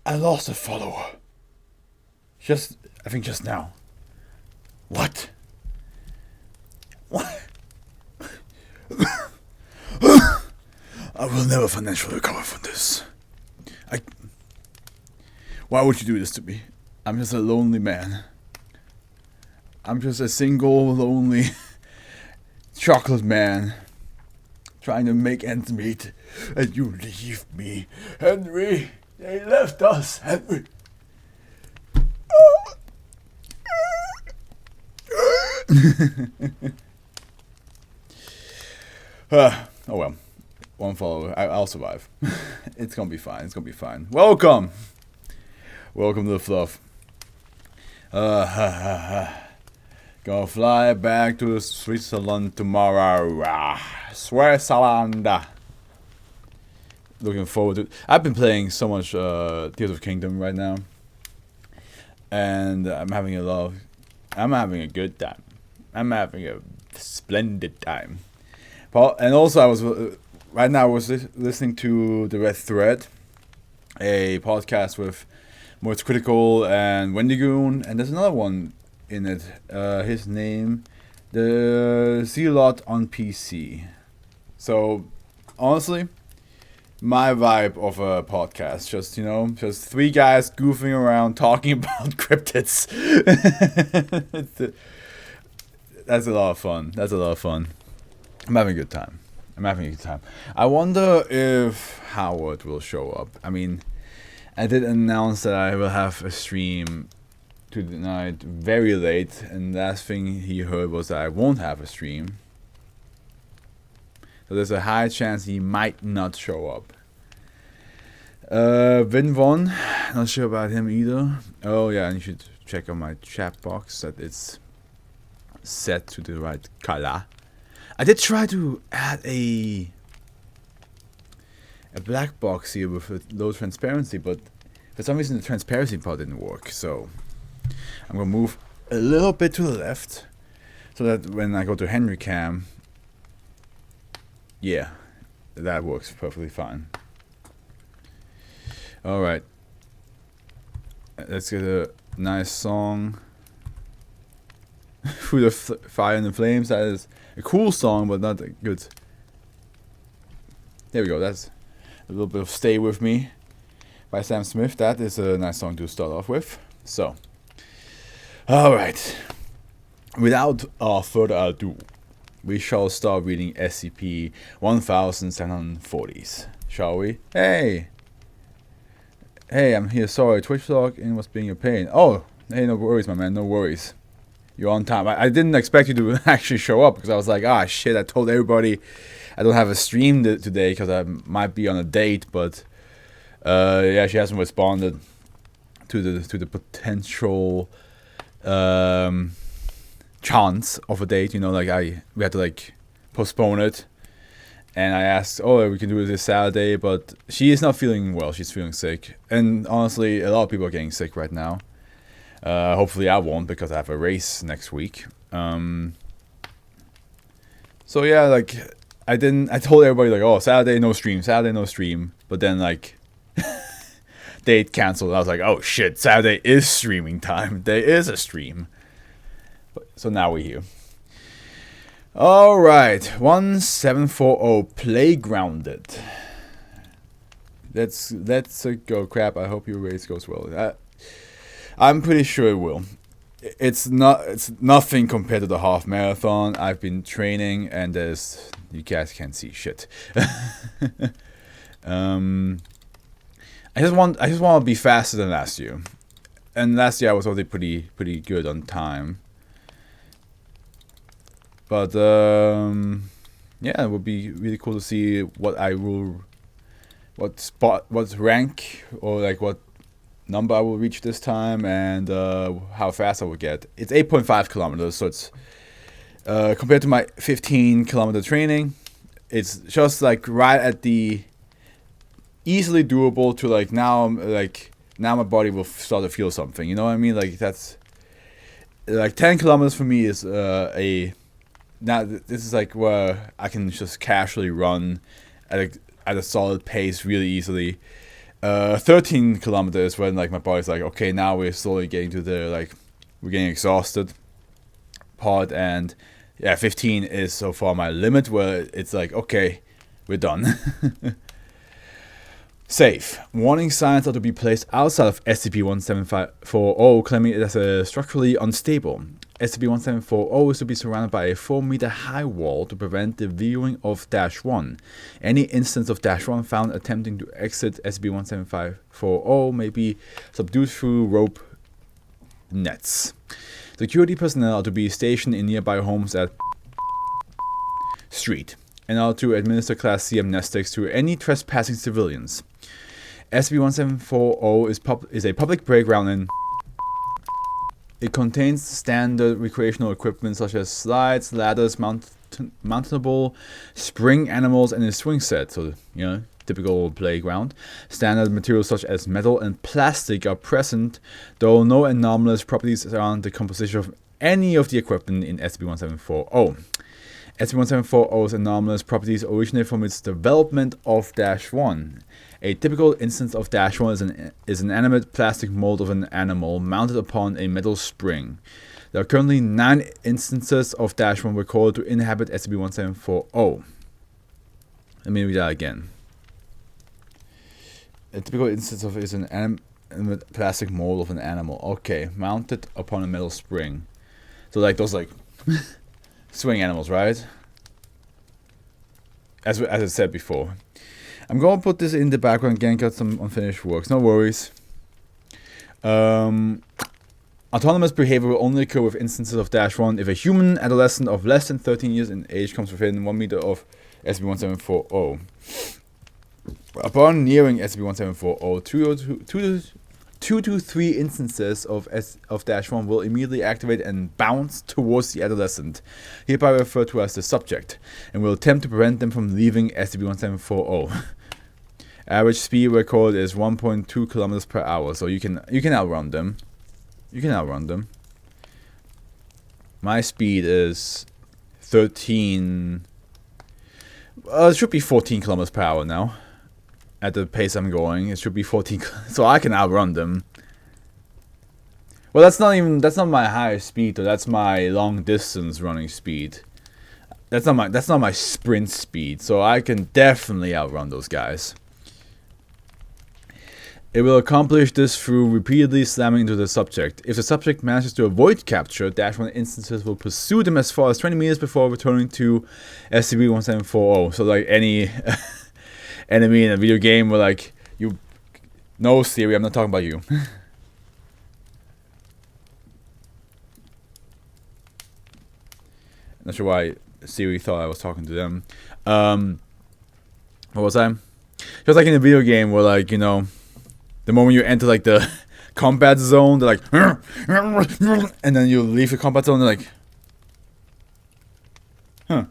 I lost a follower. I think just now. What? What? I will never financially recover from this. Why would you do this to me? I'm just a lonely man. I'm just a single, lonely chocolate man trying to make ends meet, and you leave me. Henry, they left us, Henry. Oh well, one follower. I'll survive. It's gonna be fine. It's gonna be fine. Welcome to the Fluff. Gonna fly back to Switzerland tomorrow. Switzerland. Looking forward to it. I've been playing so much Tears of Kingdom right now, and I'm having a good time. I'm having a splendid time. And also, I was listening to The Red Thread, a podcast with Moritz Critical and Wendigoon, and there's another one in it. His name, the Zealot on PC. So, honestly, my vibe of a podcast, just three guys goofing around talking about cryptids. That's a lot of fun. I'm having a good time. I wonder if Howard will show up. I mean, I did announce that I will have a stream tonight very late, and the last thing he heard was that I won't have a stream. So there's a high chance he might not show up. Vin Von, not sure about him either. Oh yeah, and you should check on my chat box that it's set to the right color. I did try to add a black box here with low transparency, but for some reason the transparency part didn't work. So I'm gonna move a little bit to the left so that when I go to Henry Cam, yeah, that works perfectly fine. All right, let's get a nice song. Through the Fire and the Flames. That is a cool song, but not good. There we go. That's a little bit of Stay With Me by Sam Smith. That is a nice song to start off with. So, alright. Without further ado, we shall start reading SCP 1740s. Shall we? Hey, I'm here. Sorry, Twitch login was being a pain. Oh, hey, no worries, my man. No worries. You're on time. I didn't expect you to actually show up because I was like, shit, I told everybody I don't have a stream today because I might be on a date, but yeah, she hasn't responded to the potential chance of a date. We had to postpone it, and I asked, we can do it this Saturday, but she is not feeling well. She's feeling sick, and honestly, a lot of people are getting sick right now. Hopefully I won't because I have a race next week. So yeah, I told everybody Saturday no stream, but then date canceled. I was like, oh shit, Saturday is streaming time. There is a stream. So now we're here. All right, 1740 Playgrounded. Let's go. Crap. I hope your race goes well. I'm pretty sure it will. It's nothing compared to the half marathon. I've been training, and you guys can't see shit. I just want to be faster than last year, and last year I was already pretty good on time. But yeah, it would be really cool to see what rank or what number I will reach this time, and how fast I will get. It's 8.5 kilometers, so it's compared to my 15-kilometer training, it's just right at the easily doable to now my body will start to feel something. You know what I mean? That's 10 kilometers for me is this is where I can just casually run at a solid pace really easily. 13 kilometers when like my body's like, okay, now we're slowly getting to the like we're getting exhausted part, and yeah, 15 is so far my limit where it's like, okay, we're done. Safe. Warning signs are to be placed outside of SCP-1740, claiming it as a structurally unstable. SCP-1740 is to be surrounded by a 4-meter high wall to prevent the viewing of -1. Any instance of -1 found attempting to exit SCP-1740 may be subdued through rope nets. Security personnel are to be stationed in nearby homes at Street and are to administer Class C amnestics to any trespassing civilians. SCP-1740 is a public playground and it contains standard recreational equipment such as slides, ladders, mountable spring animals, and a swing set. So, you know, typical playground. Standard materials such as metal and plastic are present, though no anomalous properties surround the composition of any of the equipment in SCP-1740. SCP-1740's anomalous properties originate from its development of -1. A typical instance of -1 is an animate plastic mold of an animal mounted upon a metal spring. There are currently 9 instances of -1 recorded to inhabit SCP-1740. Let me read that again. A typical instance of is an animate plastic mold of an animal. Okay, mounted upon a metal spring. So like those like swing animals, right? As I said before. I'm going to put this in the background again, got some unfinished works, no worries. Autonomous behavior will only occur with instances of -1 if a human adolescent of less than 13 years in age comes within 1 meter of SCP-1740. Upon nearing SCP-1740, 2 to 3 instances of -1 will immediately activate and bounce towards the adolescent, hereby referred to as the subject, and will attempt to prevent them from leaving SCP-1740. Average speed record is 1.2 kilometers per hour, so you can outrun them. You can outrun them. My speed is 13. It should be 14 kilometers per hour now. At the pace I'm going, it should be 14, so I can outrun them. Well, that's not my highest speed though. That's my long distance running speed. That's not my sprint speed, so I can definitely outrun those guys. It will accomplish this through repeatedly slamming into the subject. If the subject manages to avoid capture, -1 instances will pursue them as far as 20 meters before returning to SCP-1740. So like any enemy in a video game where like you... No, Siri, I'm not talking about you. Not sure why Siri thought I was talking to them. What was I? Just like in a video game where like, you know, the moment you enter like the combat zone, they're like, and then you leave the combat zone, they're like, huh.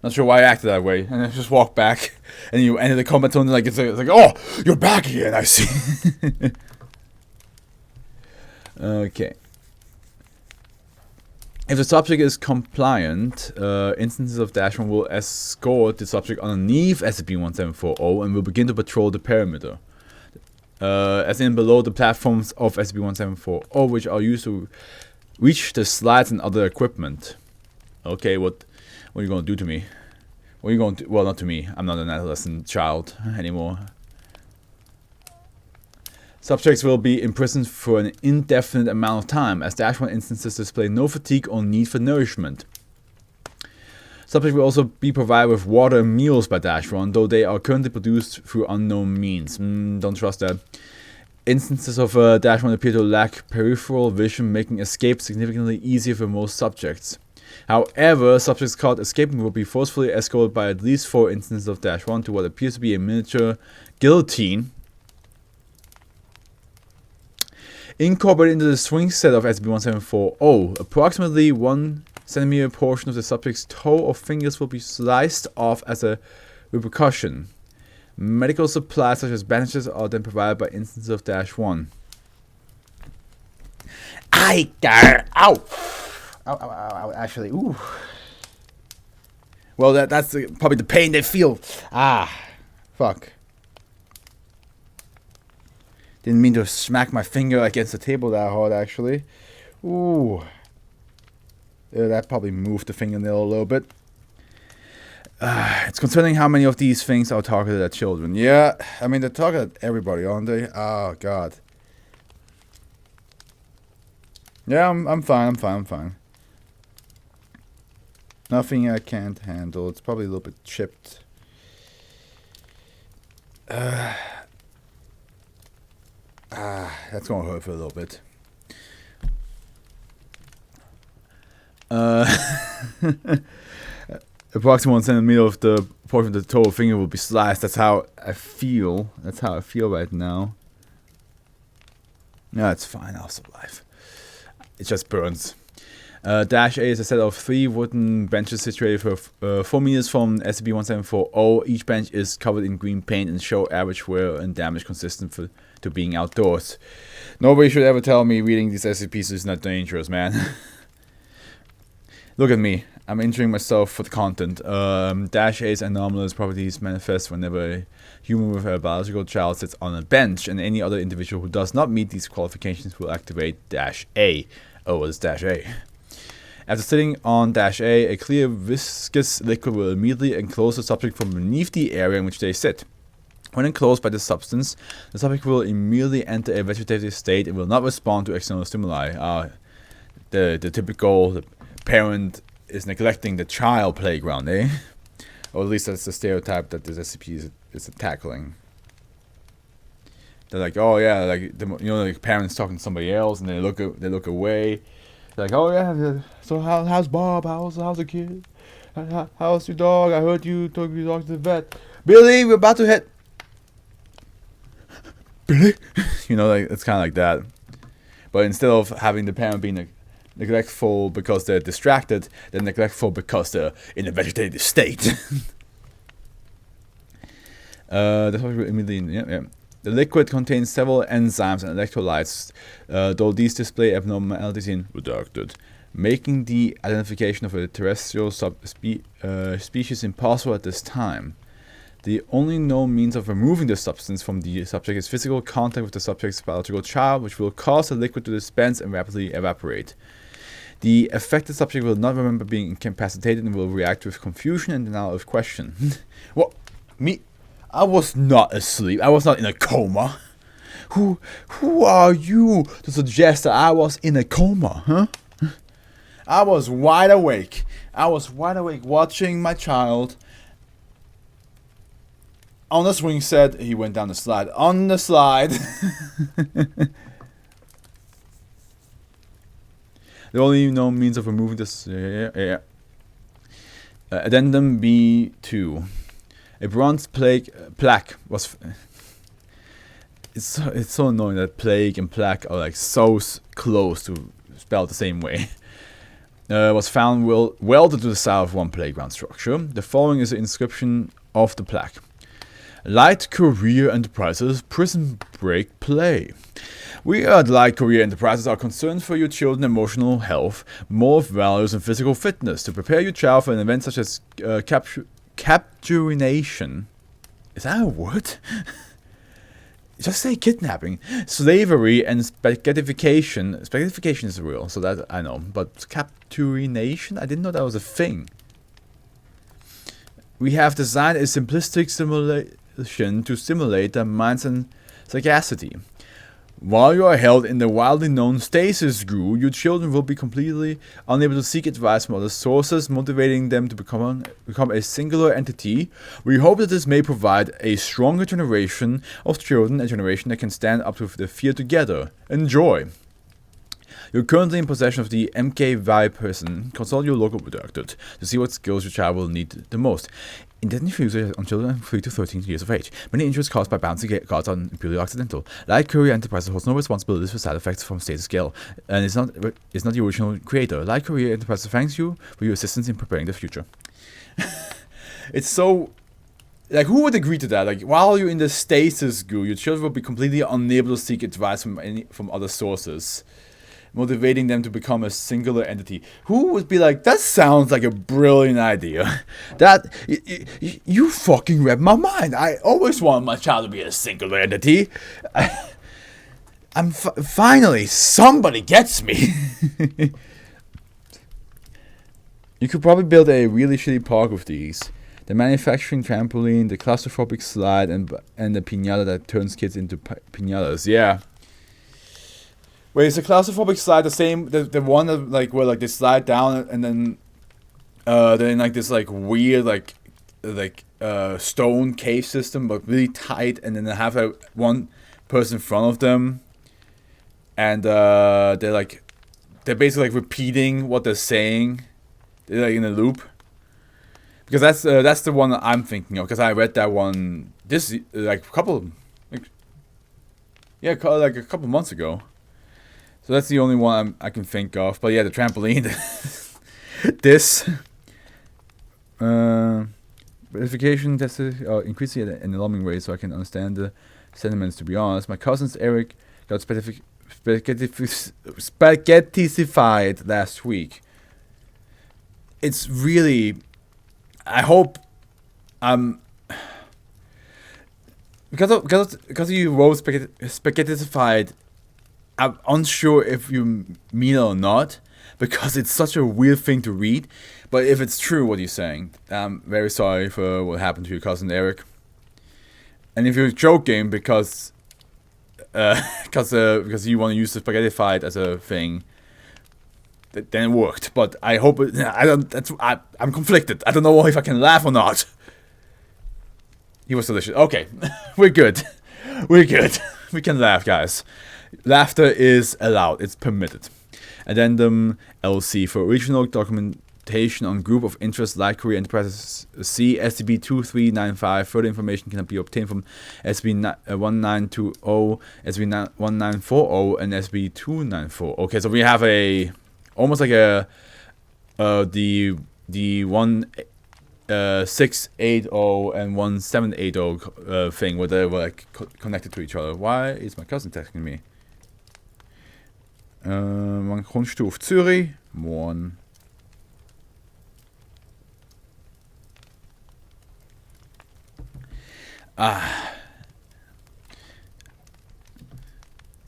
Not sure why I acted that way, and I just walk back, and you enter the combat zone, like it's like, oh, you're back again, I see. Okay. If the subject is compliant, instances of -1 will escort the subject underneath SCP-1740 and will begin to patrol the perimeter. As in below the platforms of SCP-1740, which are used to reach the slides and other equipment. Okay, what are you going to do to me? What are you going to... Well, not to me. I'm not an adolescent child anymore. Subjects will be imprisoned for an indefinite amount of time, as -1 instances display no fatigue or need for nourishment. Subjects will also be provided with water and meals by -1, though they are currently produced through unknown means. Don't trust that. Instances of -1 appear to lack peripheral vision, making escape significantly easier for most subjects. However, subjects caught escaping will be forcefully escorted by at least 4 instances of -1 to what appears to be a miniature guillotine incorporated into the swing set of SCP-1740. Approximately 1 centimeter portion of the subject's toe or fingers will be sliced off as a repercussion. Medical supplies such as bandages are then provided by instances of -1. Ow! Ow, actually, ooh. Well, that's probably the pain they feel. Ah, fuck. Didn't mean to smack my finger against the table that hard, actually. Ooh. That probably moved the fingernail a little bit. It's concerning how many of these things are targeted at children. Yeah, I mean, they're targeted at everybody, aren't they? Oh, God. Yeah, I'm fine. Nothing I can't handle. It's probably a little bit chipped. That's gonna hurt for a little bit. Approximately 1 centimeter of the portion of the total finger will be sliced. That's how I feel. That's how I feel right now. No, it's fine. I'll survive. It just burns. Dash A is a set of 3 wooden benches situated for 4 meters from SCP-1740. Each bench is covered in green paint and show average wear and damage consistent to being outdoors. Nobody should ever tell me reading these SCPs is not dangerous, man. Look at me. I'm injuring myself for the content. Dash A's anomalous properties manifest whenever a human with a biological child sits on a bench, and any other individual who does not meet these qualifications will activate Dash A. Oh, what is Dash A? After sitting on Dash A, a clear viscous liquid will immediately enclose the subject from beneath the area in which they sit. When enclosed by this substance, the subject will immediately enter a vegetative state and will not respond to external stimuli. The typical parent is neglecting the child playground, eh? Or at least that's the stereotype that this SCP is tackling. They're like, oh yeah, like like parents talking to somebody else, and they look away. They're like, oh yeah, so how's Bob? How's the kid? How's your dog? I heard you took your dog to the vet. Billy, we're about to hit. Billy, like it's kind of like that. But instead of having the parent being neglectful because they're distracted, they're neglectful because they're in a vegetative state. That's what we immediately. Yeah. The liquid contains several enzymes and electrolytes, though these display abnormalities in redacted, making the identification of a terrestrial species impossible at this time. The only known means of removing the substance from the subject is physical contact with the subject's biological child, which will cause the liquid to dispense and rapidly evaporate. The affected subject will not remember being incapacitated and will react with confusion and denial of question. What? Me? I was not asleep. I was not in a coma. Who are you to suggest that I was in a coma, huh? I was wide awake. Watching my child on the swing set. He went down the slide. On the slide. The only known means of removing this. Addendum B2. A bronze plaque was. It's so annoying that plague and plaque are like so close to spelled the same way. Was found welded to the side of one playground structure. The following is the inscription of the plaque: Light Career Enterprises Prison Break Play. We at Light Career Enterprises are concerned for your children's emotional health, moral values, and physical fitness. To prepare your child for an event such as capturination. Is that a word? Just say kidnapping, slavery, and spaghettification. Spaghettification is real, so that I know. But capturination? I didn't know that was a thing. We have designed a simplistic simulation to simulate the mind's and sagacity. While you are held in the widely known stasis goo, your children will be completely unable to seek advice from other sources, motivating them to become a singular entity. We hope that this may provide a stronger generation of children, a generation that can stand up to the fear together. Enjoy! You're currently in possession of the MKY person. Consult your local redacted to see what skills your child will need the most. Intensive usage on children 3 to 13 years of age. Many injuries caused by bouncing guards are purely accidental. Light Courier Enterprises holds no responsibilities for side effects from state scale, and is not the original creator. Light Courier Enterprises thanks you for your assistance in preparing the future. It's so. Like, who would agree to that? Like, while you're in the stasis goo, your children will be completely unable to seek advice from other sources, motivating them to become a singular entity. Who would be like, that sounds like a brilliant idea. That, you fucking read my mind. I always wanted my child to be a singular entity. Finally, somebody gets me. You could probably build a really shitty park with these. The manufacturing trampoline, the claustrophobic slide, and the piñata that turns kids into piñatas. Yeah. Wait, is the claustrophobic slide the same? The one that like where like they slide down and then they're in like this like weird like stone cave system, but really tight, and then they have one person in front of them, and they're basically like repeating what they're saying. They're like in a loop. Because that's the one that I'm thinking of. Because I read that one like a couple months ago. So that's the only one I can think of. But yeah, the trampoline. This verification tested increasing at an alarming rate, so I can understand the sentiments. To be honest, my cousins Eric got spaghetticified last week. It's really. I hope. Because you wrote spaghetticified, I'm unsure if you mean it or not, because it's such a weird thing to read. But if it's true what you're saying, I'm very sorry for what happened to your cousin Eric. And if you're joking because you want to use the spaghettified as a thing, then it worked. But I hope I'm conflicted. I don't know if I can laugh or not. He was delicious. Okay, we're good. We're good. We can laugh, guys. Laughter is allowed. It's permitted. Addendum LC for original documentation on group of interest like Korea Enterprises C SCP 2395. Further information can be obtained from SB 1920, SB 1940, and SB 294. Okay, so we have almost like the 1680 and 1780 thing where they were like connected to each other. Why is my cousin texting me? Wann kommst du auf Zürich? Morgen.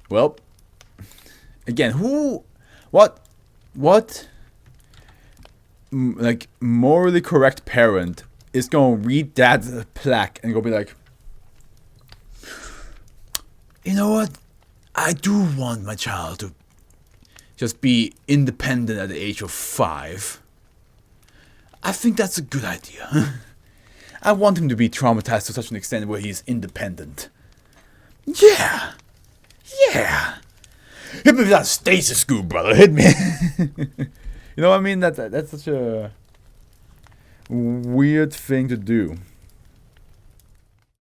Well, again, what like morally correct parent is gonna read that plaque and go be like, you know what? I do want my child to just be independent at the age of 5. I think that's a good idea. I want him to be traumatized to such an extent where he's independent. Yeah. Yeah. Hit me with that stasis scoop, brother. Hit me. You know what I mean? That's such a weird thing to do.